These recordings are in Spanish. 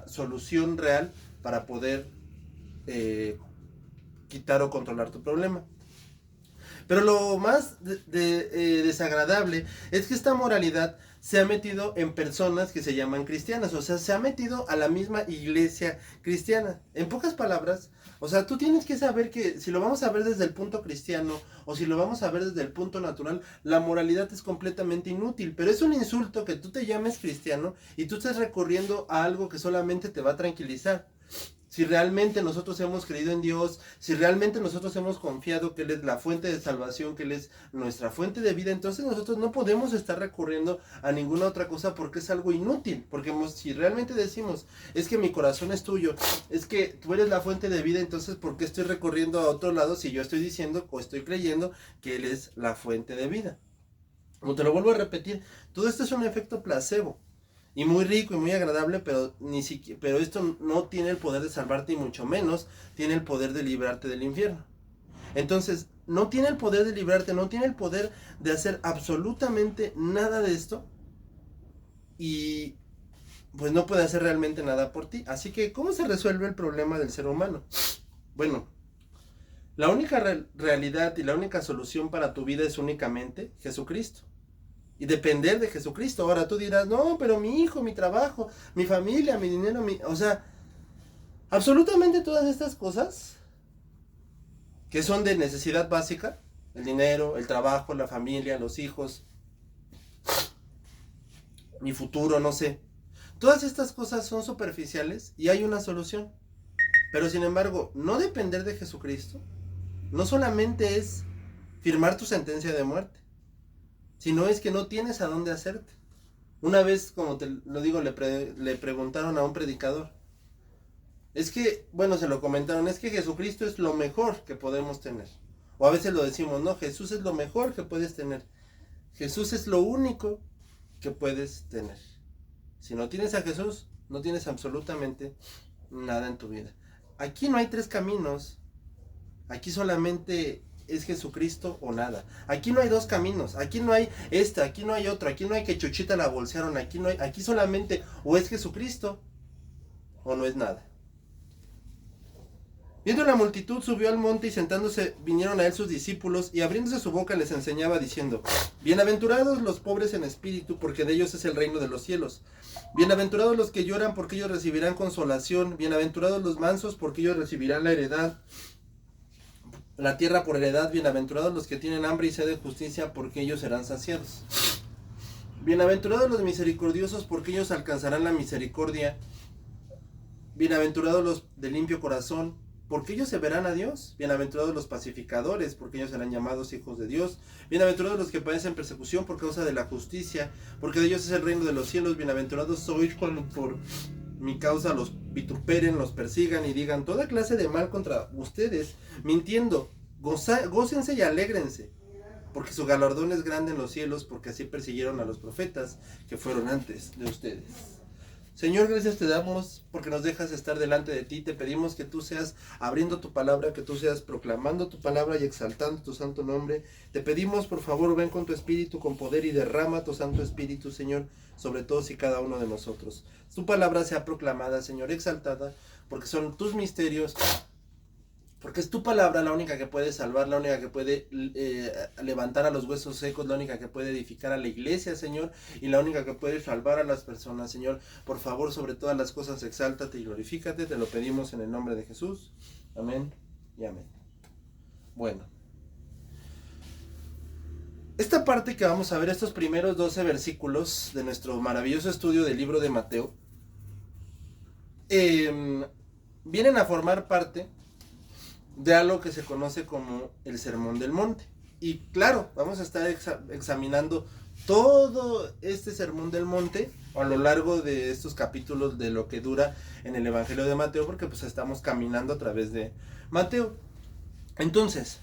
solución real para poder quitar o controlar tu problema. Pero lo más desagradable es que esta moralidad se ha metido en personas que se llaman cristianas, o sea, se ha metido a la misma iglesia cristiana. En pocas palabras, o sea, tú tienes que saber que si lo vamos a ver desde el punto cristiano o si lo vamos a ver desde el punto natural, la moralidad es completamente inútil, pero es un insulto que tú te llames cristiano y tú estés recurriendo a algo que solamente te va a tranquilizar. Si realmente nosotros hemos creído en Dios, si realmente nosotros hemos confiado que Él es la fuente de salvación, que Él es nuestra fuente de vida, entonces nosotros no podemos estar recurriendo a ninguna otra cosa porque es algo inútil. Porque si realmente decimos, es que mi corazón es tuyo, es que tú eres la fuente de vida, entonces ¿por qué estoy recurriendo a otro lado si yo estoy diciendo o estoy creyendo que Él es la fuente de vida? Como te lo vuelvo a repetir, todo esto es un efecto placebo. Y muy rico y muy agradable, pero esto no tiene el poder de salvarte y mucho menos tiene el poder de librarte del infierno. Entonces, no tiene el poder de librarte, no tiene el poder de hacer absolutamente nada de esto y pues no puede hacer realmente nada por ti. Así que, ¿cómo se resuelve el problema del ser humano? Bueno, la única realidad y la única solución para tu vida es únicamente Jesucristo. Y depender de Jesucristo. Ahora tú dirás, no, pero mi hijo, mi trabajo, mi familia, mi dinero, o sea, absolutamente todas estas cosas que son de necesidad básica, el dinero, el trabajo, la familia, los hijos, mi futuro, no sé. Todas estas cosas son superficiales y hay una solución. Pero sin embargo, no depender de Jesucristo no solamente es firmar tu sentencia de muerte, sino es que no tienes a dónde hacerte. Una vez, como te lo digo, le preguntaron a un predicador. Es que, bueno, se lo comentaron, es que Jesucristo es lo mejor que podemos tener. O a veces lo decimos, no, Jesús es lo mejor que puedes tener. Jesús es lo único que puedes tener. Si no tienes a Jesús, no tienes absolutamente nada en tu vida. Aquí no hay tres caminos. Aquí solamente es Jesucristo o nada. Aquí no hay dos caminos, aquí no hay aquí no hay otro, aquí no hay que Chuchita la bolsearon, aquí solamente o es Jesucristo o no es nada. Viendo la multitud, subió al monte y sentándose vinieron a él sus discípulos y abriéndose su boca les enseñaba diciendo, bienaventurados los pobres en espíritu, porque de ellos es el reino de los cielos. Bienaventurados los que lloran, porque ellos recibirán consolación. Bienaventurados los mansos, porque ellos recibirán la tierra por heredad. Bienaventurados los que tienen hambre y sed de justicia, porque ellos serán saciados. Bienaventurados los misericordiosos, porque ellos alcanzarán la misericordia. Bienaventurados los de limpio corazón, porque ellos se verán a Dios. Bienaventurados los pacificadores, porque ellos serán llamados hijos de Dios. Bienaventurados los que padecen persecución por causa de la justicia, porque de ellos es el reino de los cielos. Bienaventurados sois cuando por mi causa los vituperen, los persigan y digan toda clase de mal contra ustedes, mintiendo. Gócense y alégrense, porque su galardón es grande en los cielos, porque así persiguieron a los profetas que fueron antes de ustedes. Señor, gracias te damos porque nos dejas estar delante de ti. Te pedimos que tú seas abriendo tu palabra, que tú seas proclamando tu palabra y exaltando tu santo nombre. Te pedimos, por favor, ven con tu espíritu, con poder y derrama tu santo espíritu, Señor, sobre todos y cada uno de nosotros. Tu palabra sea proclamada, Señor, exaltada, porque son tus misterios, porque es tu palabra la única que puede salvar, la única que puede levantar a los huesos secos, la única que puede edificar a la iglesia, Señor, y la única que puede salvar a las personas, Señor. Por favor, sobre todas las cosas, exáltate y glorifícate. Te lo pedimos en el nombre de Jesús. Amén y amén. Bueno, esta parte que vamos a ver, estos primeros 12 versículos de nuestro maravilloso estudio del libro de Mateo, vienen a formar parte de algo que se conoce como el Sermón del Monte. Y claro, vamos a estar examinando todo este Sermón del Monte a lo largo de estos capítulos de lo que dura en el Evangelio de Mateo, porque pues estamos caminando a través de Mateo. Entonces,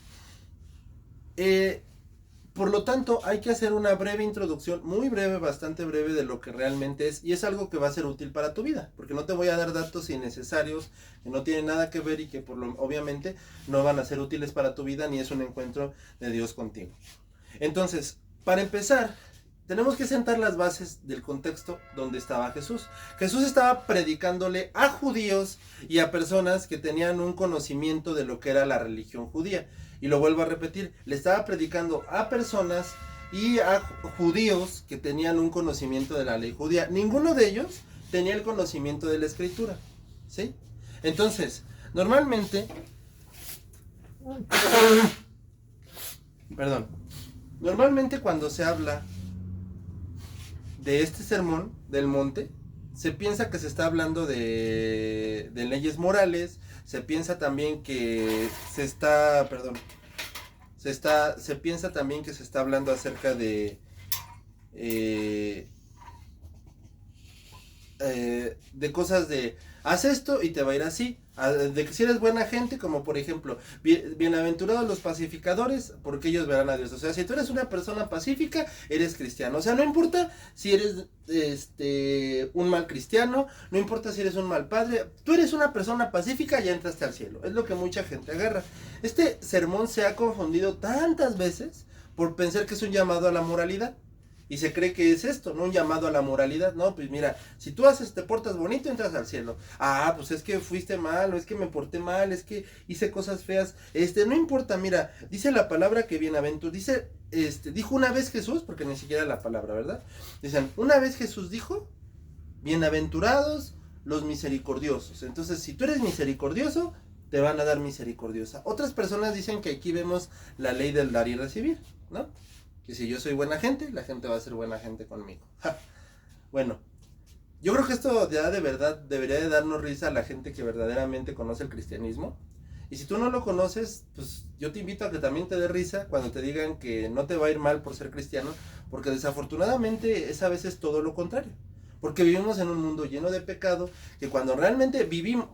por lo tanto, hay que hacer una breve introducción, muy breve, bastante breve, de lo que realmente es, y es algo que va a ser útil para tu vida, porque no te voy a dar datos innecesarios, que no tienen nada que ver y que obviamente no van a ser útiles para tu vida, ni es un encuentro de Dios contigo. Entonces, para empezar, tenemos que sentar las bases del contexto donde estaba Jesús. Jesús estaba predicándole a judíos y a personas que tenían un conocimiento de lo que era la religión judía. Y lo vuelvo a repetir, le estaba predicando a personas y a judíos que tenían un conocimiento de la ley judía. Ninguno de ellos tenía el conocimiento de la escritura, ¿sí? Entonces, normalmente, cuando se habla de este sermón del monte, se piensa que se está hablando de leyes morales, se piensa también que se piensa también que se está hablando acerca de cosas de haz esto y te va a ir así, de que si eres buena gente, como por ejemplo, bienaventurados los pacificadores, porque ellos verán a Dios. O sea, si tú eres una persona pacífica, eres cristiano. O sea, no importa si eres un mal cristiano, no importa si eres un mal padre, tú eres una persona pacífica, ya entraste al cielo. Es lo que mucha gente agarra. Este sermón se ha confundido tantas veces por pensar que es un llamado a la moralidad. Y se cree que es esto, no un llamado a la moralidad. No, pues mira, si tú te portas bonito, entras al cielo. Ah, pues es que fuiste mal, o es que me porté mal, es que hice cosas feas. No importa, mira, dice la palabra que dijo una vez Jesús, porque ni siquiera la palabra, ¿verdad? Dicen, una vez Jesús dijo, bienaventurados los misericordiosos. Entonces, si tú eres misericordioso, te van a dar misericordiosa. Otras personas dicen que aquí vemos la ley del dar y recibir, ¿no? Que si yo soy buena gente, la gente va a ser buena gente conmigo. Ja. Bueno, yo creo que esto ya de verdad debería de darnos risa a la gente que verdaderamente conoce el cristianismo. Y si tú no lo conoces, pues yo te invito a que también te dé risa cuando te digan que no te va a ir mal por ser cristiano, porque desafortunadamente es a veces todo lo contrario. Porque vivimos en un mundo lleno de pecado, que cuando realmente vivimos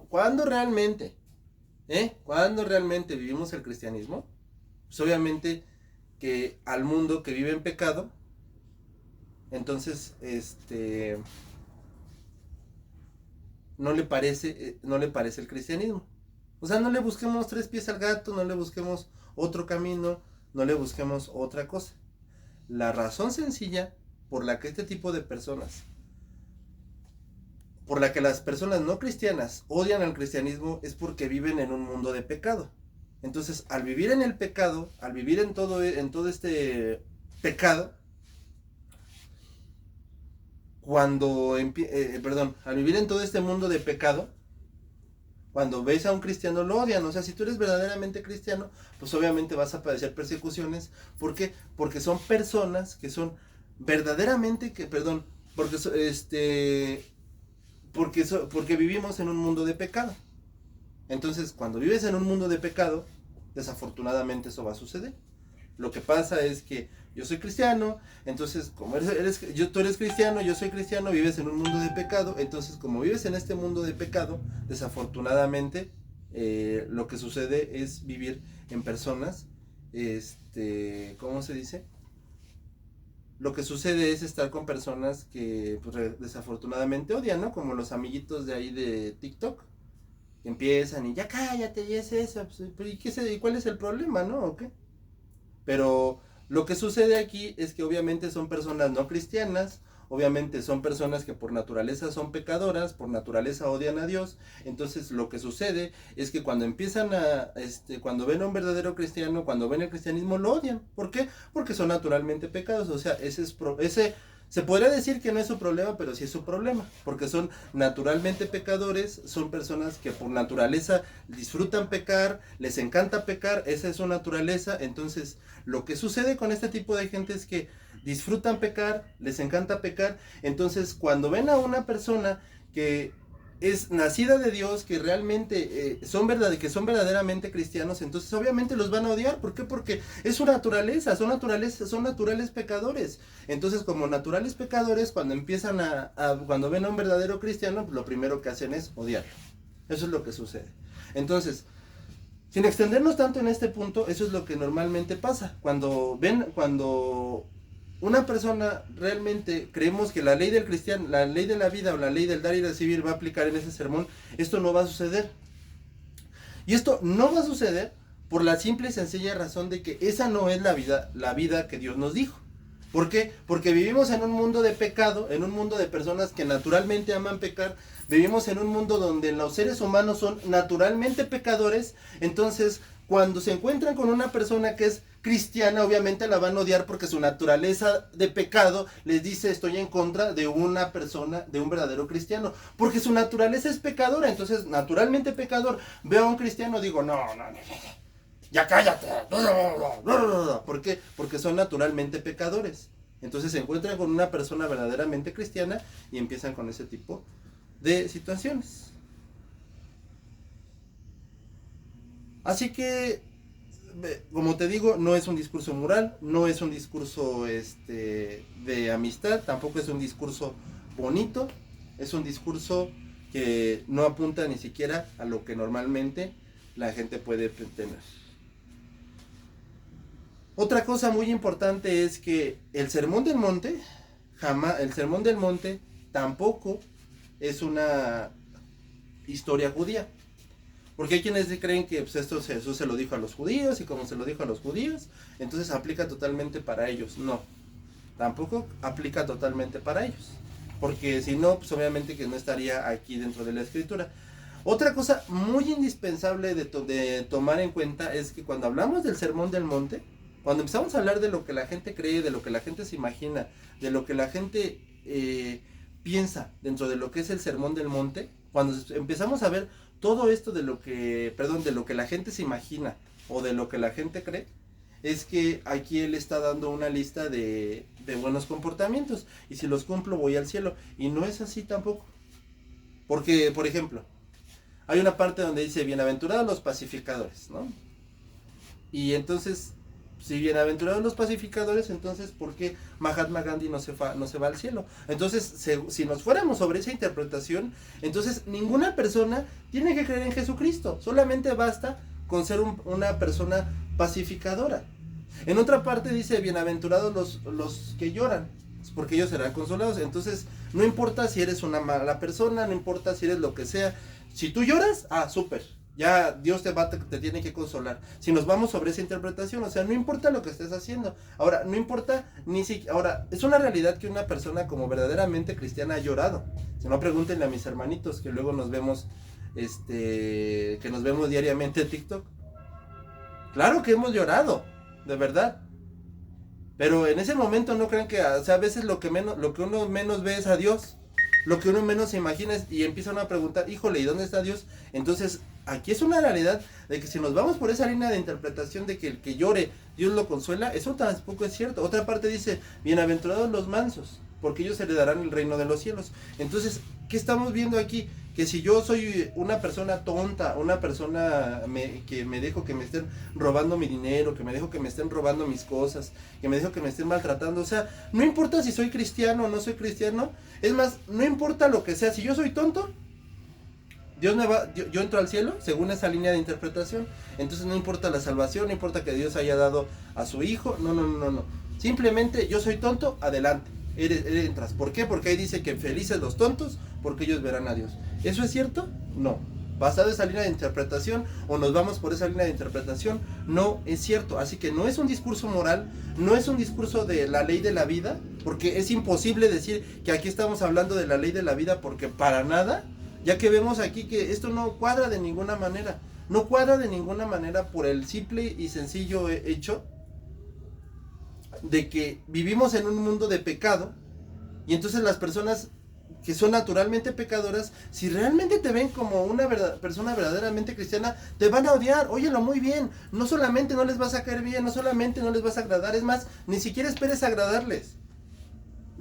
el cristianismo, pues obviamente que al mundo que vive en pecado, entonces no le parece el cristianismo. O sea, no le busquemos tres pies al gato, no le busquemos otro camino, no le busquemos otra cosa. La razón sencilla por la que este tipo de personas, por la que las personas no cristianas odian al cristianismo, es porque viven en un mundo de pecado. Entonces, al vivir en el pecado, al vivir en todo este pecado, al vivir en todo este mundo de pecado, cuando ves a un cristiano lo odian. O sea, si tú eres verdaderamente cristiano, pues obviamente vas a padecer persecuciones. ¿Por qué? Porque son personas que son verdaderamente, porque vivimos en un mundo de pecado. Entonces, cuando vives en un mundo de pecado, desafortunadamente eso va a suceder. Lo que pasa es que yo soy cristiano, entonces como tú eres cristiano, yo soy cristiano, vives en un mundo de pecado, entonces como vives en este mundo de pecado, desafortunadamente lo que sucede es vivir en personas, ¿cómo se dice? Lo que sucede es estar con personas que pues, desafortunadamente odian, ¿no? Como los amiguitos de ahí de TikTok. Empiezan y ya cállate, y es eso, pues, ¿y cuál es el problema, no? ¿O qué? Pero lo que sucede aquí es que obviamente son personas no cristianas, obviamente son personas que por naturaleza son pecadoras, por naturaleza odian a Dios. Entonces lo que sucede es que cuando empiezan cuando ven a un verdadero cristiano, cuando ven el cristianismo, lo odian. ¿Por qué? Porque son naturalmente pecados. O sea, se podría decir que no es su problema, pero sí es su problema, porque son naturalmente pecadores, son personas que por naturaleza disfrutan pecar, les encanta pecar, esa es su naturaleza. Entonces, lo que sucede con este tipo de gente es que disfrutan pecar, les encanta pecar. Entonces, cuando ven a una persona que es nacida de Dios, que realmente son verdaderamente cristianos, entonces obviamente los van a odiar. ¿Por qué? Porque es su naturaleza, son naturales pecadores. Entonces, como naturales pecadores, cuando cuando ven a un verdadero cristiano, pues lo primero que hacen es odiarlo. Eso es lo que sucede. Entonces, sin extendernos tanto en este punto, eso es lo que normalmente pasa. Cuando una persona realmente creemos que la ley del cristiano, la ley de la vida o la ley del dar y recibir va a aplicar en ese sermón, esto no va a suceder. Y esto no va a suceder por la simple y sencilla razón de que esa no es la vida que Dios nos dijo. ¿Por qué? Porque vivimos en un mundo de pecado, en un mundo de personas que naturalmente aman pecar, vivimos en un mundo donde los seres humanos son naturalmente pecadores, entonces cuando se encuentran con una persona que es cristiana, obviamente la van a odiar porque su naturaleza de pecado les dice estoy en contra de una persona, de un verdadero cristiano, porque su naturaleza es pecadora, entonces naturalmente pecador, veo a un cristiano, digo no, ya cállate, ¿por qué? Porque son naturalmente pecadores, entonces se encuentran con una persona verdaderamente cristiana y empiezan con ese tipo de situaciones. Así que, como te digo, no es un discurso moral, no es un discurso de amistad, tampoco es un discurso bonito, es un discurso que no apunta ni siquiera a lo que normalmente la gente puede tener. Otra cosa muy importante es que el Sermón del Monte, el Sermón del Monte tampoco es una historia judía. Porque hay quienes creen que pues, esto Jesús se lo dijo a los judíos y como se lo dijo a los judíos, entonces aplica totalmente para ellos. No, tampoco aplica totalmente para ellos. Porque si no, pues obviamente que no estaría aquí dentro de la escritura. Otra cosa muy indispensable de tomar en cuenta es que cuando hablamos del Sermón del Monte, cuando empezamos a hablar de lo que la gente cree, de lo que la gente se imagina, de lo que la gente piensa dentro de lo que es el Sermón del Monte, cuando empezamos a ver todo esto de lo que la gente se imagina o de lo que la gente cree, es que aquí él está dando una lista de buenos comportamientos y si los cumplo voy al cielo, y no es así tampoco. Porque, por ejemplo, hay una parte donde dice bienaventurados los pacificadores, ¿no? Y entonces, si bienaventurados los pacificadores, entonces ¿por qué Mahatma Gandhi no se va al cielo? Entonces, si nos fuéramos sobre esa interpretación, entonces ninguna persona tiene que creer en Jesucristo, solamente basta con ser una persona pacificadora. En otra parte dice bienaventurados los que lloran, porque ellos serán consolados. Entonces, no importa si eres una mala persona, no importa si eres lo que sea, si tú lloras, súper, ya Dios te tiene que consolar. Si nos vamos sobre esa interpretación, o sea, no importa lo que estés haciendo. Ahora, no importa ahora, es una realidad que una persona como verdaderamente cristiana ha llorado. Si no, pregúntenle a mis hermanitos que luego nos vemos, que nos vemos diariamente en TikTok. Claro que hemos llorado, de verdad. Pero en ese momento no crean que, o sea, a veces lo que uno menos ve es a Dios. Lo que uno menos se imagina y empiezan a preguntar, híjole, ¿y dónde está Dios? Entonces, aquí es una realidad de que si nos vamos por esa línea de interpretación de que el que llore, Dios lo consuela, eso tampoco es cierto. Otra parte dice, bienaventurados los mansos, porque ellos heredarán el reino de los cielos. Entonces, ¿qué estamos viendo aquí? Que si yo soy una persona tonta, una persona que me dejo que me estén robando mi dinero, que me dejo que me estén robando mis cosas, que me dejo que me estén maltratando, o sea, no importa si soy cristiano o no soy cristiano, es más, no importa lo que sea, si yo soy tonto, Dios yo entro al cielo según esa línea de interpretación. Entonces no importa la salvación, no importa que Dios haya dado a su hijo, no. Simplemente yo soy tonto, adelante, entras. ¿Por qué? Porque ahí dice que felices los tontos, porque ellos verán a Dios. ¿Eso es cierto? No. Basado en esa línea de interpretación, o nos vamos por esa línea de interpretación, no es cierto. Así que no es un discurso moral, no es un discurso de la ley de la vida, porque es imposible decir que aquí estamos hablando de la ley de la vida, porque para nada, ya que vemos aquí que esto no cuadra de ninguna manera. No cuadra de ninguna manera por el simple y sencillo hecho de que vivimos en un mundo de pecado, y entonces las personas que son naturalmente pecadoras, si realmente te ven como una persona verdaderamente cristiana, te van a odiar. Óyelo muy bien, no solamente no les vas a caer bien, no solamente no les vas a agradar, es más, ni siquiera esperes agradarles.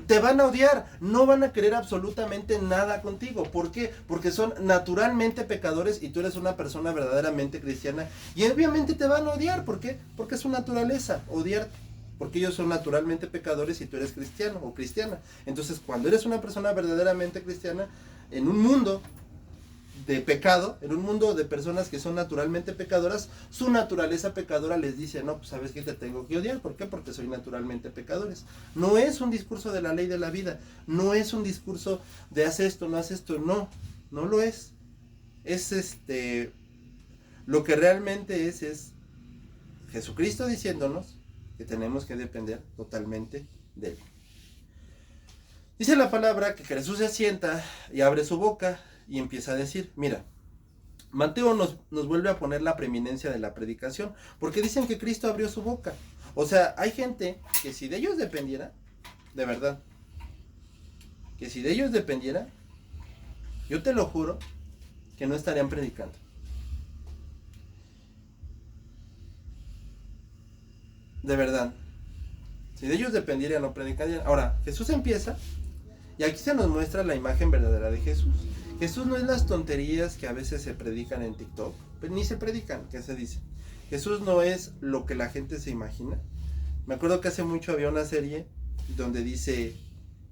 Te van a odiar, no van a querer absolutamente nada contigo. ¿Por qué? Porque son naturalmente pecadores y tú eres una persona verdaderamente cristiana, y obviamente te van a odiar. ¿Por qué? Porque es su naturaleza, odiarte. Porque ellos son naturalmente pecadores y tú eres cristiano o cristiana. Entonces, cuando eres una persona verdaderamente cristiana, en un mundo de pecado, en un mundo de personas que son naturalmente pecadoras, su naturaleza pecadora les dice, no, pues sabes que te tengo que odiar. ¿Por qué? Porque soy naturalmente pecadores. No es un discurso de la ley de la vida, no es un discurso de haz esto, no haz esto, no lo es. Es lo que realmente es Jesucristo diciéndonos que tenemos que depender totalmente de él. Dice la palabra que Jesús se sienta y abre su boca y empieza a decir, mira, Mateo nos vuelve a poner la preeminencia de la predicación, porque dicen que Cristo abrió su boca. O sea, hay gente que si de ellos dependiera, de verdad, que si de ellos dependiera, yo te lo juro, que no estarían predicando. De verdad. Si de ellos dependiera, no predicarían. Ahora, Jesús empieza, y aquí se nos muestra la imagen verdadera de Jesús. Jesús no es las tonterías que a veces se predican en TikTok, pero ni se predican, que se dice. Jesús no es lo que la gente se imagina. Me acuerdo que hace mucho había una serie donde dice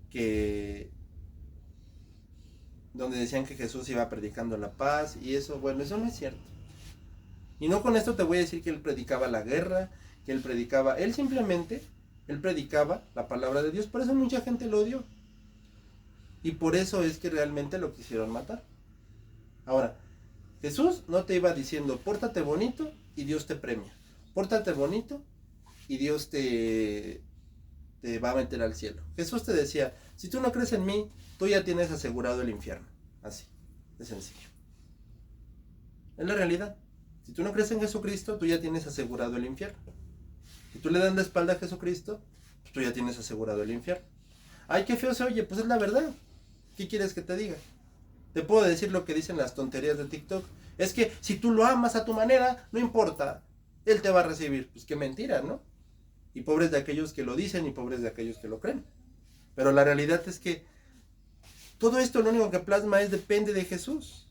que... donde decían que Jesús iba predicando la paz y eso, bueno, eso no es cierto. Y no con esto te voy a decir que él predicaba la guerra, que él predicaba, él simplemente, él predicaba la palabra de Dios, por eso mucha gente lo odió. Y por eso es que realmente lo quisieron matar. Ahora, Jesús no te iba diciendo, pórtate bonito y Dios te premia. Pórtate bonito y Dios te va a meter al cielo. Jesús te decía, si tú no crees en mí, tú ya tienes asegurado el infierno. Así, de sencillo. Es la realidad. Si tú no crees en Jesucristo, tú ya tienes asegurado el infierno. Si tú le das la espalda a Jesucristo, pues tú ya tienes asegurado el infierno. Ay, qué feo se oye, pues es la verdad. ¿Qué quieres que te diga? Te puedo decir lo que dicen las tonterías de TikTok. Es que si tú lo amas a tu manera, no importa, Él te va a recibir. Pues qué mentira, ¿no? Y pobres de aquellos que lo dicen y pobres de aquellos que lo creen. Pero la realidad es que todo esto lo único que plasma es depende de Jesús.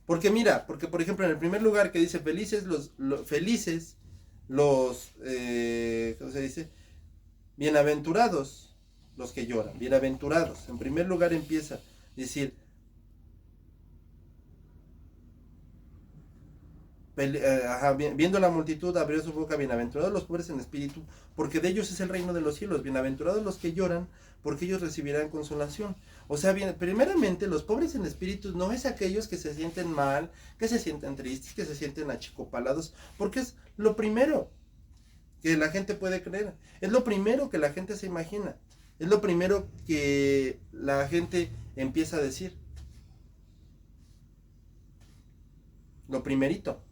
Porque mira, porque por ejemplo en el primer lugar que dice felices los ¿cómo se dice? Bienaventurados los que lloran, bienaventurados. En primer lugar empieza a decir, viendo la multitud abrió su boca, bienaventurados los pobres en espíritu, porque de ellos es el reino de los cielos, bienaventurados los que lloran, porque ellos recibirán consolación. O sea, bien, primeramente los pobres en espíritu no es aquellos que se sienten mal, que se sienten tristes, que se sienten achicopalados, porque es lo primero que la gente puede creer, es lo primero que la gente se imagina, es lo primero que la gente empieza a decir. Lo primerito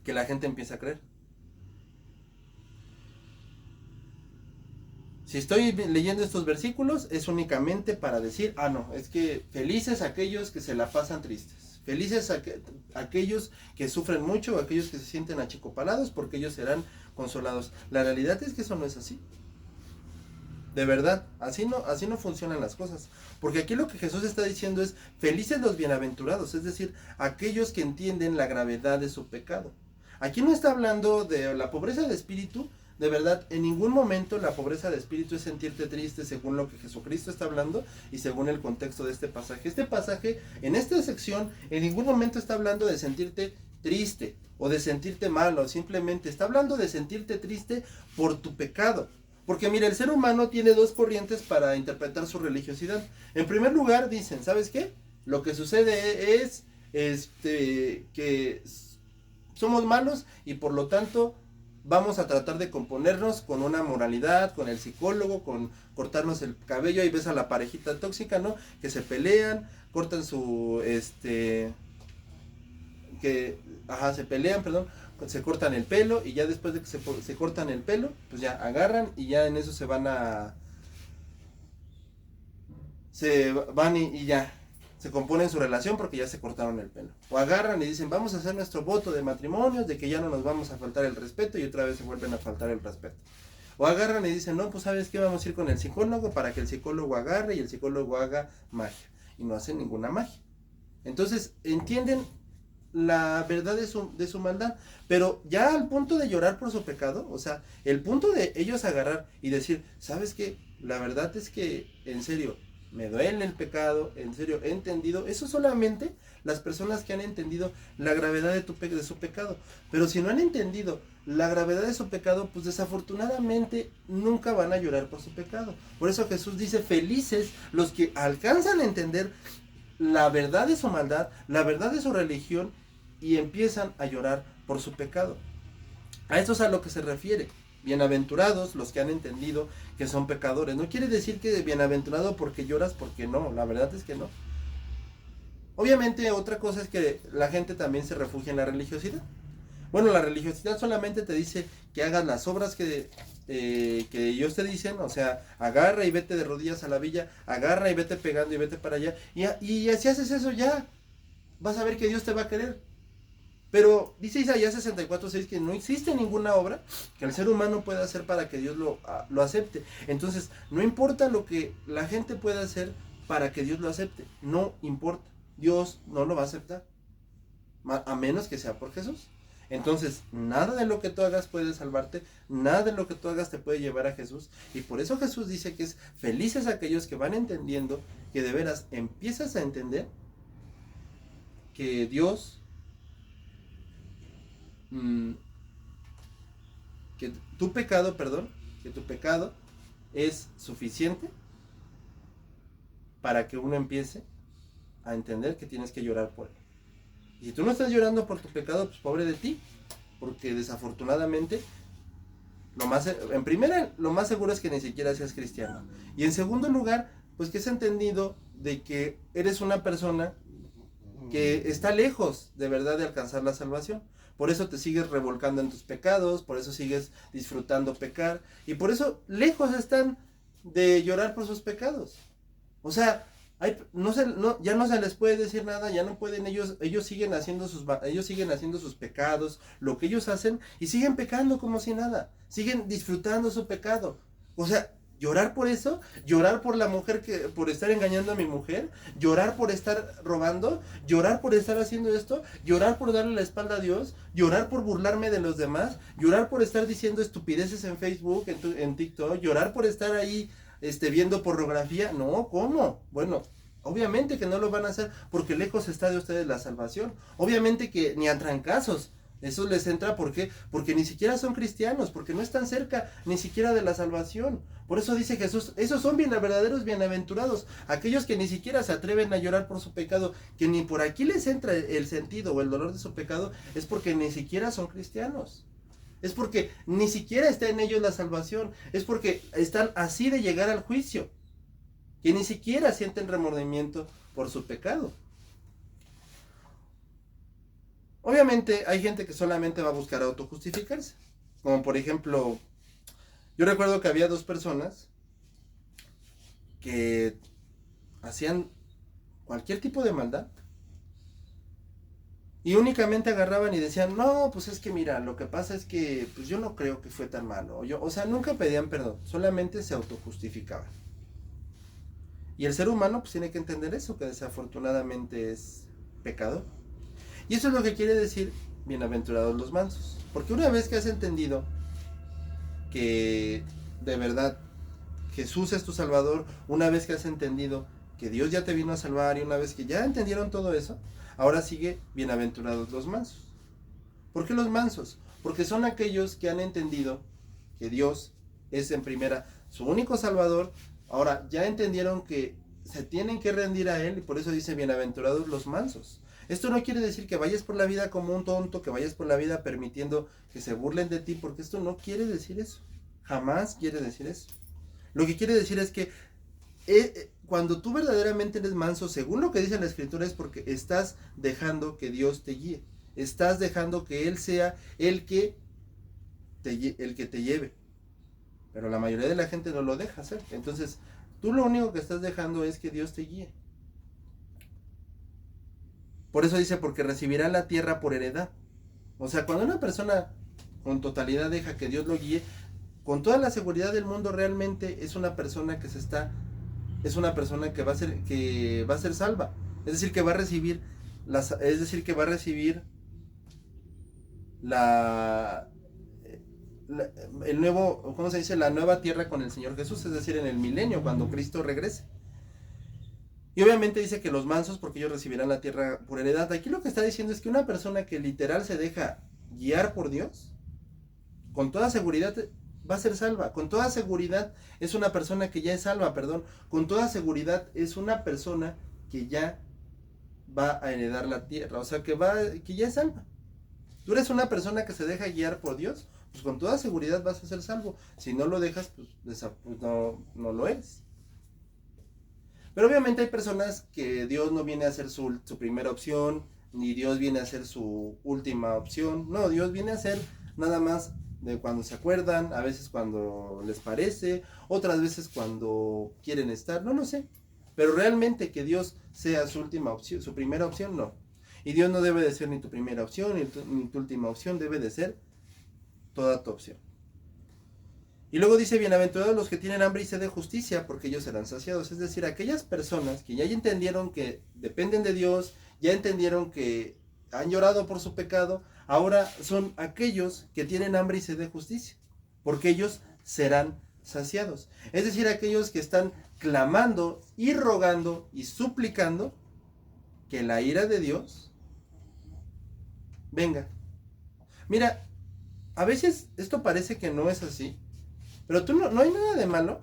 que la gente empieza a creer. Si estoy leyendo estos versículos es únicamente para decir, no, es que felices aquellos que se la pasan tristes, felices aquellos que sufren mucho, aquellos que se sienten achicopalados, porque ellos serán consolados. La realidad es que eso no es así. De verdad, así no funcionan las cosas. Porque aquí lo que Jesús está diciendo es, felices los bienaventurados, es decir, aquellos que entienden la gravedad de su pecado. Aquí no está hablando de la pobreza de espíritu. De verdad, en ningún momento la pobreza de espíritu es sentirte triste según lo que Jesucristo está hablando y según el contexto de este pasaje. Este pasaje, en esta sección, en ningún momento está hablando de sentirte triste o de sentirte mal, o simplemente está hablando de sentirte triste por tu pecado. Porque mira, el ser humano tiene dos corrientes para interpretar su religiosidad. En primer lugar dicen, ¿sabes qué? Lo que sucede es que somos malos y por lo tanto vamos a tratar de componernos con una moralidad, con el psicólogo, con cortarnos el cabello. Ahí ves a la parejita tóxica, ¿no? Que se pelean, cortan su, se pelean, perdón, se cortan el pelo y ya después de que se cortan el pelo, pues ya agarran y ya en eso se van y ya se componen su relación porque ya se cortaron el pelo. O agarran y dicen, vamos a hacer nuestro voto de matrimonio, de que ya no nos vamos a faltar el respeto, y otra vez se vuelven a faltar el respeto. O agarran y dicen, no, pues ¿sabes qué? Vamos a ir con el psicólogo para que el psicólogo agarre y el psicólogo haga magia. Y no hacen ninguna magia. Entonces, entienden la verdad de su maldad, pero ya al punto de llorar por su pecado, o sea, el punto de ellos agarrar y decir, ¿sabes qué? La verdad es que, en serio, me duele el pecado, en serio, he entendido, eso solamente las personas que han entendido la gravedad de su pecado. Pero si no han entendido la gravedad de su pecado, pues desafortunadamente nunca van a llorar por su pecado. Por eso Jesús dice, felices los que alcanzan a entender la verdad de su maldad, la verdad de su religión, y empiezan a llorar por su pecado. A eso es a lo que se refiere. bienaventurados los que han entendido que son pecadores. No quiere decir que bienaventurado porque lloras, porque no, la verdad es que no. Obviamente otra cosa es que la gente también se refugia en la religiosidad. Bueno, la religiosidad solamente te dice que hagas las obras que ellos te dicen, o sea, agarra y vete de rodillas a la villa, agarra y vete pegando y vete para allá, y si haces eso ya, vas a ver que Dios te va a querer. Pero dice Isaías 64:6 que no existe ninguna obra que el ser humano pueda hacer para que Dios lo acepte. Entonces, no importa lo que la gente pueda hacer para que Dios lo acepte, no importa. Dios no lo va a aceptar, a menos que sea por Jesús. Entonces, nada de lo que tú hagas puede salvarte, nada de lo que tú hagas te puede llevar a Jesús. Y por eso Jesús dice que es felices aquellos que van entendiendo, que de veras empiezas a entender que Dios, que tu pecado es suficiente para que uno empiece a entender que tienes que llorar por él. Y si tú no estás llorando por tu pecado, pues pobre de ti, porque desafortunadamente, en primera, lo más seguro es que ni siquiera seas cristiano. Y en segundo lugar, pues que has entendido de que eres una persona que está lejos de verdad de alcanzar la salvación. Por eso te sigues revolcando en tus pecados, por eso sigues disfrutando pecar, y por eso lejos están de llorar por sus pecados. O sea, ya no se les puede decir nada, ya no pueden, ellos siguen haciendo sus pecados, lo que ellos hacen, y siguen pecando como si nada, siguen disfrutando su pecado. O sea, llorar por eso, llorar por la mujer por estar engañando a mi mujer, llorar por estar robando, llorar por estar haciendo esto, llorar por darle la espalda a Dios, llorar por burlarme de los demás, llorar por estar diciendo estupideces en Facebook, en TikTok, llorar por estar ahí viendo pornografía. No, ¿cómo? Bueno, obviamente que no lo van a hacer porque lejos está de ustedes la salvación. Obviamente que ni a trancazos eso les entra. ¿Por qué? Porque ni siquiera son cristianos, porque no están cerca ni siquiera de la salvación. Por eso dice Jesús, esos son verdaderos bienaventurados, aquellos que ni siquiera se atreven a llorar por su pecado, que ni por aquí les entra el sentido o el dolor de su pecado, es porque ni siquiera son cristianos. Es porque ni siquiera está en ellos la salvación. Es porque están así de llegar al juicio, que ni siquiera sienten remordimiento por su pecado. Obviamente hay gente que solamente va a buscar autojustificarse. Como por ejemplo, yo recuerdo que había dos personas que hacían cualquier tipo de maldad. Y únicamente agarraban y decían, no, pues es que mira, lo que pasa es que pues yo no creo que fue tan malo. O sea, nunca pedían perdón, solamente se autojustificaban. Y el ser humano pues tiene que entender eso, que desafortunadamente es pecado. Y eso es lo que quiere decir bienaventurados los mansos. Porque una vez que has entendido que de verdad Jesús es tu Salvador, una vez que has entendido que Dios ya te vino a salvar y una vez que ya entendieron todo eso, ahora sigue bienaventurados los mansos. ¿Por qué los mansos? Porque son aquellos que han entendido que Dios es en primera su único Salvador. Ahora ya entendieron que se tienen que rendir a Él y por eso dice bienaventurados los mansos. Esto no quiere decir que vayas por la vida como un tonto, que vayas por la vida permitiendo que se burlen de ti, porque esto no quiere decir eso. Jamás quiere decir eso. Lo que quiere decir es que cuando tú verdaderamente eres manso, según lo que dice la Escritura, es porque estás dejando que Dios te guíe. Estás dejando que Él sea el que te lleve. Pero la mayoría de la gente no lo deja hacer. Entonces, tú lo único que estás dejando es que Dios te guíe. Por eso dice, porque recibirá la tierra por heredad. O sea, cuando una persona con totalidad deja que Dios lo guíe, con toda la seguridad del mundo, realmente es una persona que va a ser salva. Es decir, que va a recibir el nuevo, ¿cómo se dice? La nueva tierra con el Señor Jesús, es decir, en el milenio, cuando Cristo regrese. Y obviamente dice que los mansos, porque ellos recibirán la tierra por heredad. Aquí lo que está diciendo es que una persona que literal se deja guiar por Dios, con toda seguridad va a ser salva. Con toda seguridad es una persona que ya es salva, Con toda seguridad es una persona que ya va a heredar la tierra. O sea, que ya es salva. Tú eres una persona que se deja guiar por Dios, pues con toda seguridad vas a ser salvo. Si no lo dejas, pues no lo eres. Pero obviamente hay personas que Dios no viene a ser su primera opción, ni Dios viene a ser su última opción. No, Dios viene a ser nada más de cuando se acuerdan, a veces cuando les parece, otras veces cuando quieren estar, no lo sé. Pero realmente que Dios sea su última opción, su primera opción, no. Y Dios no debe de ser ni tu primera opción, ni tu última opción, debe de ser toda tu opción. Y luego dice, bienaventurados los que tienen hambre y sed de justicia, porque ellos serán saciados. Es decir, aquellas personas que ya entendieron que dependen de Dios, ya entendieron que han llorado por su pecado, ahora son aquellos que tienen hambre y sed de justicia, porque ellos serán saciados. Es decir, aquellos que están clamando y rogando y suplicando que la ira de Dios venga. Mira, a veces esto parece que no es así, pero no hay nada de malo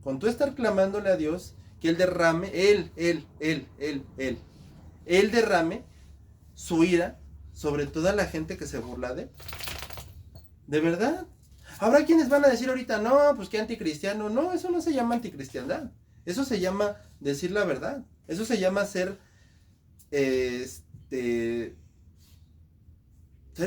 con tú estar clamándole a Dios que Él derrame, Él derrame su ira sobre toda la gente que se burla de él. ¿De verdad? Habrá quienes van a decir ahorita, no, pues que anticristiano. No, eso no se llama anticristiandad. Eso se llama decir la verdad. Eso se llama ser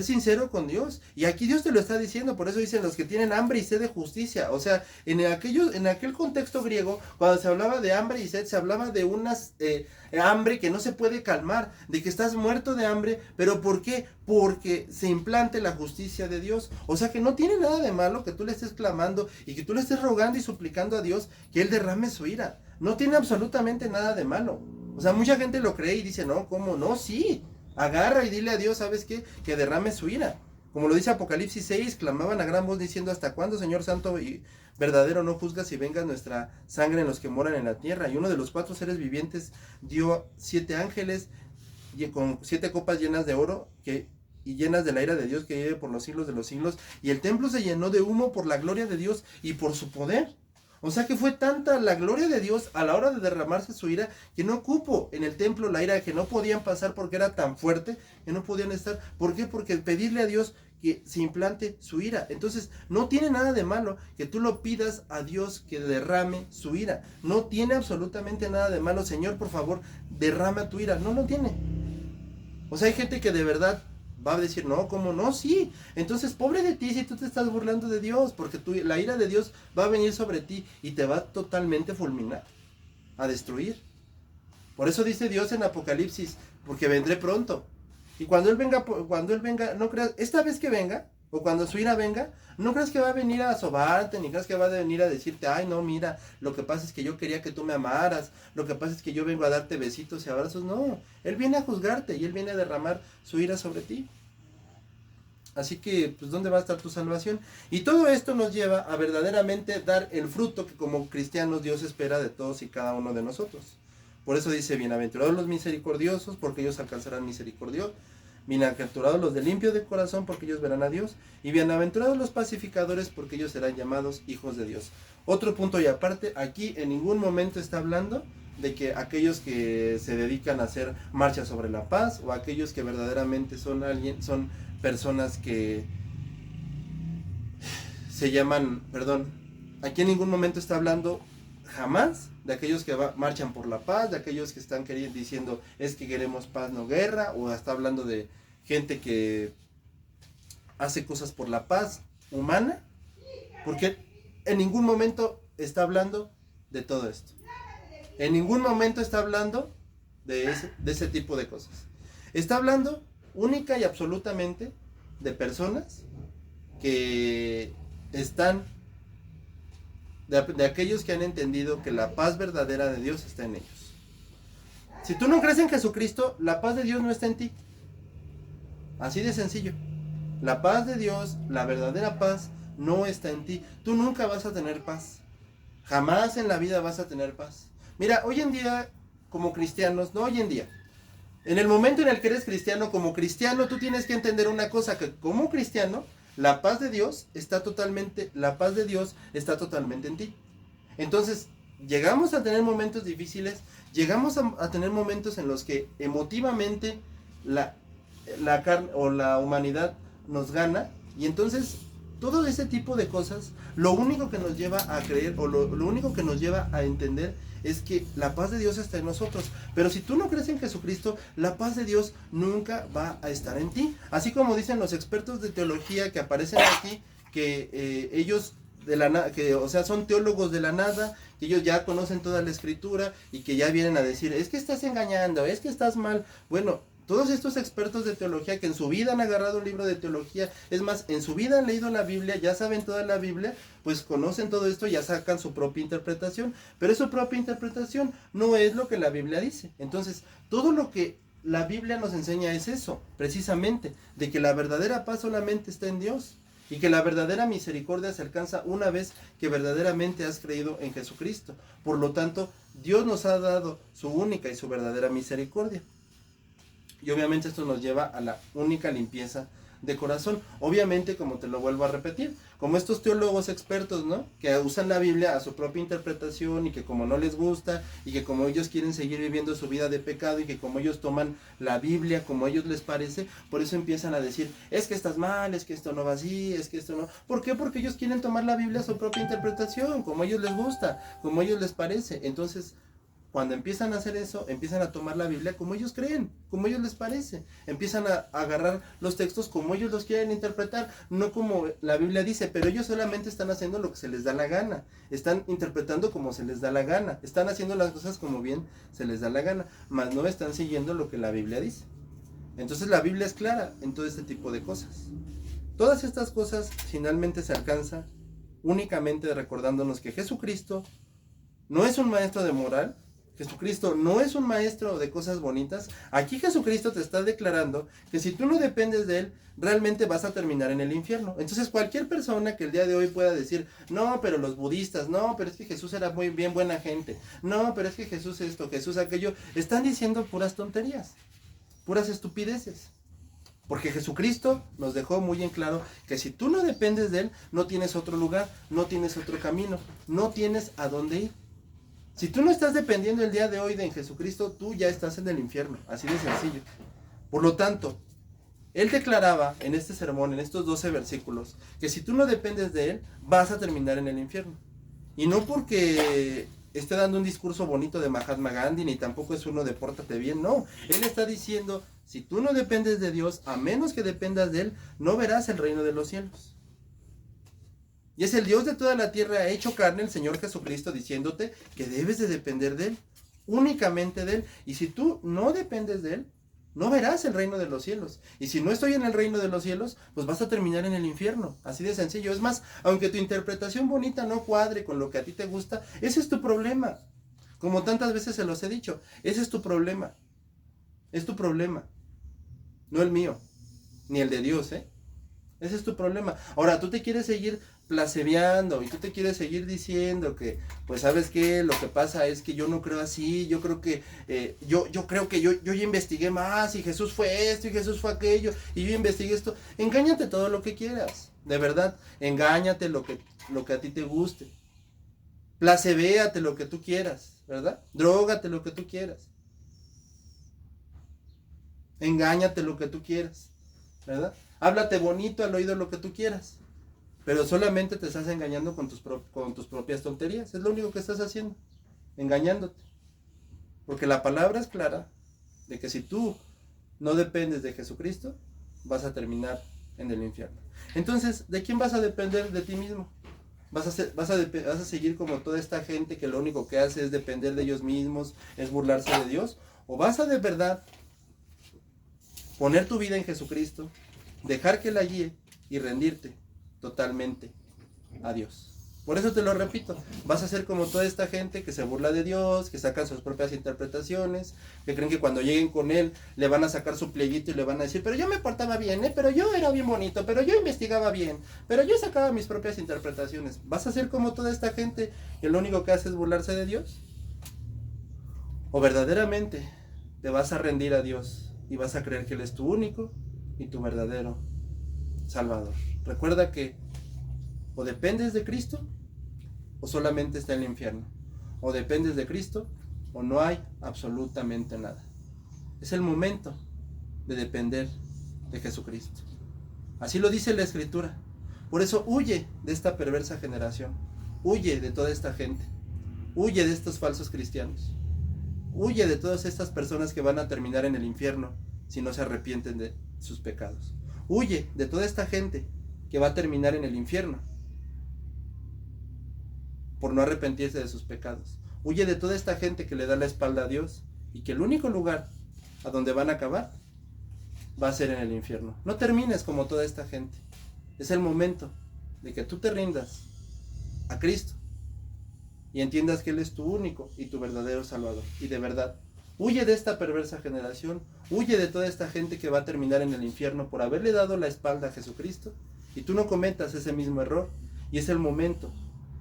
sincero con Dios. Y aquí Dios te lo está diciendo. Por eso dicen los que tienen hambre y sed de justicia. O sea, en aquel contexto griego, cuando se hablaba de hambre y sed, se hablaba de unas hambre que no se puede calmar, de que estás muerto de hambre. ¿Pero por qué? Porque se implante la justicia de Dios. O sea que no tiene nada de malo que tú le estés clamando y que tú le estés rogando y suplicando a Dios que Él derrame su ira. No tiene absolutamente nada de malo. O sea, mucha gente lo cree y dice, no, ¿cómo? No, sí. Agarra y dile a Dios, ¿sabes qué? Que derrame su ira. Como lo dice Apocalipsis 6, clamaban a gran voz diciendo, ¿hasta cuándo, Señor Santo y verdadero, no juzgas y venga nuestra sangre en los que moran en la tierra? Y uno de los 4 seres vivientes dio 7 ángeles con 7 copas llenas de oro y llenas de la ira de Dios que vive por los siglos de los siglos. Y el templo se llenó de humo por la gloria de Dios y por su poder. O sea que fue tanta la gloria de Dios a la hora de derramarse su ira que no cupo en el templo la ira, que no podían pasar porque era tan fuerte que no podían estar. ¿Por qué? Porque pedirle a Dios que se implante su ira. Entonces no tiene nada de malo que tú lo pidas a Dios que derrame su ira. No tiene absolutamente nada de malo. Señor, por favor, derrama tu ira. No lo tiene. O sea, hay gente que de verdad va a decir, no, ¿cómo no? Sí. Entonces, pobre de ti si tú te estás burlando de Dios, porque la ira de Dios va a venir sobre ti y te va a totalmente fulminar, a destruir. Por eso dice Dios en Apocalipsis, porque vendré pronto. Y cuando Él venga, no creas, esta vez que venga, o cuando su ira venga, no creas que va a venir a sobarte, ni creas que va a venir a decirte, ay, no, mira, lo que pasa es que yo quería que tú me amaras, lo que pasa es que yo vengo a darte besitos y abrazos. No, Él viene a juzgarte y Él viene a derramar su ira sobre ti. Así que, pues, ¿dónde va a estar tu salvación? Y todo esto nos lleva a verdaderamente dar el fruto que como cristianos Dios espera de todos y cada uno de nosotros. Por eso dice, bienaventurados los misericordiosos, porque ellos alcanzarán misericordia. Bienaventurados los de limpio de corazón, porque ellos verán a Dios. Y bienaventurados los pacificadores, porque ellos serán llamados hijos de Dios. Otro punto y aparte, aquí en ningún momento está hablando de que aquellos que se dedican a hacer marchas sobre la paz, o aquellos que verdaderamente son personas que se llaman, aquí en ningún momento está hablando jamás de aquellos que marchan por la paz, de aquellos que están diciendo es que queremos paz, no guerra, o está hablando de gente que hace cosas por la paz humana, porque en ningún momento está hablando de todo esto. En ningún momento está hablando de ese tipo de cosas. Está hablando única y absolutamente de personas que están de aquellos que han entendido que la paz verdadera de Dios está en ellos. Si tú no crees en Jesucristo, la paz de Dios no está en ti. Así de sencillo. La paz de Dios, la verdadera paz, no está en ti. Tú nunca vas a tener paz. Jamás en la vida vas a tener paz. Mira, hoy en día, como cristianos, no hoy en día, en el momento en el que eres cristiano, como cristiano, tú tienes que entender una cosa, que como cristiano, la paz de Dios está totalmente en ti. Entonces, llegamos a tener momentos difíciles, llegamos a tener momentos en los que emotivamente la carne o la humanidad nos gana, y entonces todo ese tipo de cosas, lo único que nos lleva a creer, o lo único que nos lleva a entender, es que la paz de Dios está en nosotros. Pero si tú no crees en Jesucristo, la paz de Dios nunca va a estar en ti. Así como dicen los expertos de teología que aparecen aquí, que ellos de la nada, que o sea son teólogos de la nada, que ellos ya conocen toda la escritura y que ya vienen a decir, es que estás engañando, es que estás mal. Bueno, todos estos expertos de teología que en su vida han agarrado un libro de teología, es más, en su vida han leído la Biblia, ya saben toda la Biblia, pues conocen todo esto, ya sacan su propia interpretación, pero su propia interpretación no es lo que la Biblia dice. Entonces, todo lo que la Biblia nos enseña es eso, precisamente, de que la verdadera paz solamente está en Dios, y que la verdadera misericordia se alcanza una vez que verdaderamente has creído en Jesucristo. Por lo tanto, Dios nos ha dado su única y su verdadera misericordia. Y obviamente esto nos lleva a la única limpieza de corazón. Obviamente, como te lo vuelvo a repetir, como estos teólogos expertos, ¿no? Que usan la Biblia a su propia interpretación y que como no les gusta y que como ellos quieren seguir viviendo su vida de pecado y que como ellos toman la Biblia como a ellos les parece, por eso empiezan a decir, es que estás mal, es que esto no va así, es que esto no. ¿Por qué? Porque ellos quieren tomar la Biblia a su propia interpretación, como a ellos les gusta, como a ellos les parece. Entonces, cuando empiezan a hacer eso, empiezan a tomar la Biblia como ellos creen, como ellos les parece. Empiezan a agarrar los textos como ellos los quieren interpretar, no como la Biblia dice, pero ellos solamente están haciendo lo que se les da la gana. Están interpretando como se les da la gana. Están haciendo las cosas como bien se les da la gana, mas no están siguiendo lo que la Biblia dice. Entonces la Biblia es clara en todo este tipo de cosas. Todas estas cosas finalmente se alcanzan únicamente recordándonos que Jesucristo no es un maestro de moral. Jesucristo no es un maestro de cosas bonitas. Aquí Jesucristo te está declarando que si tú no dependes de Él, realmente vas a terminar en el infierno. Entonces cualquier persona que el día de hoy pueda decir, no, pero los budistas, no, pero es que Jesús era muy bien buena gente, no, pero es que Jesús esto, Jesús aquello, están diciendo puras tonterías, puras estupideces. Porque Jesucristo nos dejó muy en claro que si tú no dependes de Él, no tienes otro lugar, no tienes otro camino, no tienes a dónde ir. Si tú no estás dependiendo el día de hoy de Jesucristo, tú ya estás en el infierno, así de sencillo. Por lo tanto, Él declaraba en este sermón, en estos 12 versículos, que si tú no dependes de Él, vas a terminar en el infierno. Y no porque esté dando un discurso bonito de Mahatma Gandhi, ni tampoco es uno de pórtate bien, no. Él está diciendo, si tú no dependes de Dios, a menos que dependas de Él, no verás el reino de los cielos. Y es el Dios de toda la tierra hecho carne, el Señor Jesucristo, diciéndote que debes de depender de Él, únicamente de Él. Y si tú no dependes de Él, no verás el reino de los cielos. Y si no estoy en el reino de los cielos, pues vas a terminar en el infierno. Así de sencillo. Es más, aunque tu interpretación bonita no cuadre con lo que a ti te gusta, ese es tu problema. Como tantas veces se los he dicho, ese es tu problema. Es tu problema. No el mío, ni el de Dios, ¿eh? Ese es tu problema. Ahora, tú te quieres seguir placebeando y tú te quieres seguir diciendo que, pues, ¿sabes qué? Lo que pasa es que yo no creo así, yo creo que, yo creo que yo ya investigué más y Jesús fue esto y Jesús fue aquello y yo investigué esto. Engáñate todo lo que quieras, de verdad. Engáñate lo que a ti te guste. Placebéate lo que tú quieras, ¿verdad? Drógate lo que tú quieras. Engáñate lo que tú quieras, ¿verdad? Háblate bonito al oído lo que tú quieras, pero solamente te estás engañando con tus propias tonterías. Es lo único que estás haciendo, engañándote. Porque la palabra es clara de que si tú no dependes de Jesucristo, vas a terminar en el infierno. Entonces, ¿de quién vas a depender? De ti mismo. Vas a seguir como toda esta gente que lo único que hace es depender de ellos mismos, es burlarse de Dios. ¿O vas a de verdad poner tu vida en Jesucristo, dejar que la guíe y rendirte totalmente a Dios? Por eso te lo repito, vas a ser como toda esta gente que se burla de Dios, que sacan sus propias interpretaciones, que creen que cuando lleguen con Él le van a sacar su pleguito y le van a decir, pero yo me portaba bien, pero yo era bien bonito, pero yo investigaba bien, pero yo sacaba mis propias interpretaciones. ¿Vas a ser como toda esta gente que lo único que hace es burlarse de Dios? ¿O verdaderamente te vas a rendir a Dios y vas a creer que Él es tu único y tu verdadero Salvador? Recuerda que o dependes de Cristo o solamente está en el infierno. O dependes de Cristo o no hay absolutamente nada. Es el momento de depender de Jesucristo. Así lo dice la Escritura. Por eso huye de esta perversa generación, huye de toda esta gente, huye de estos falsos cristianos, huye de todas estas personas que van a terminar en el infierno si no se arrepienten de sus pecados. Huye de toda esta gente que va a terminar en el infierno por no arrepentirse de sus pecados. Huye de toda esta gente que le da la espalda a Dios y que el único lugar a donde van a acabar va a ser en el infierno. No termines como toda esta gente. Es el momento de que tú te rindas a Cristo y entiendas que Él es tu único y tu verdadero Salvador. Y de verdad, huye de esta perversa generación, huye de toda esta gente que va a terminar en el infierno por haberle dado la espalda a Jesucristo, y tú no cometas ese mismo error. Y es el momento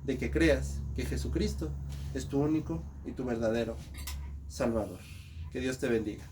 de que creas que Jesucristo es tu único y tu verdadero Salvador. Que Dios te bendiga.